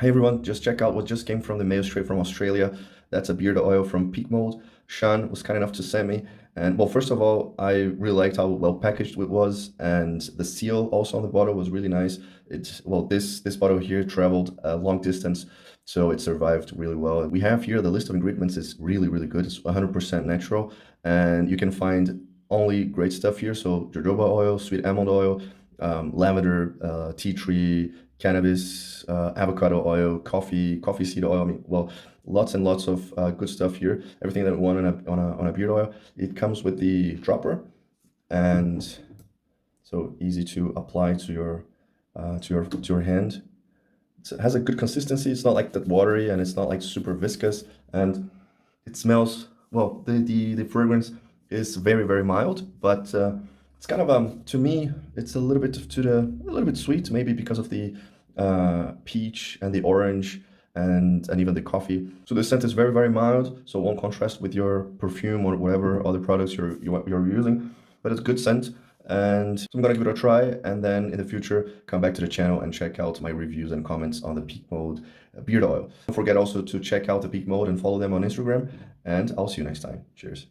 Hey everyone, just check out what just came from the mail straight from Australia. That's a beard oil from Peakmode. Sean was kind enough to send me. And well, first of all, I really liked how well packaged it was, and the seal also on the bottle was really nice. It's well, this bottle here traveled a long distance, so it survived really well. We have here the list of ingredients is really good. It's 100% natural, and you can find only great stuff here. So jojoba oil, sweet almond oil, lavender, tea tree, cannabis, avocado oil, coffee seed oil. I mean, well, lots and lots of good stuff here. Everything that we want on a beard oil. It comes with the dropper, and so easy to apply to your hand. It has a good consistency. It's not like that watery, and it's not like super viscous, and it smells well. The fragrance is very mild, but it's kind of to me it's a little bit sweet, maybe because of the peach and the orange and even the coffee. So the scent is very mild, so it won't contrast with your perfume or whatever other products you're using, but it's a good scent. And so I'm gonna give it a try, and then in the future come back to the channel and check out my reviews and comments on the Peakmode beard oil. Don't forget also to check out the Peakmode and follow them on Instagram, and I'll see you next time. Cheers.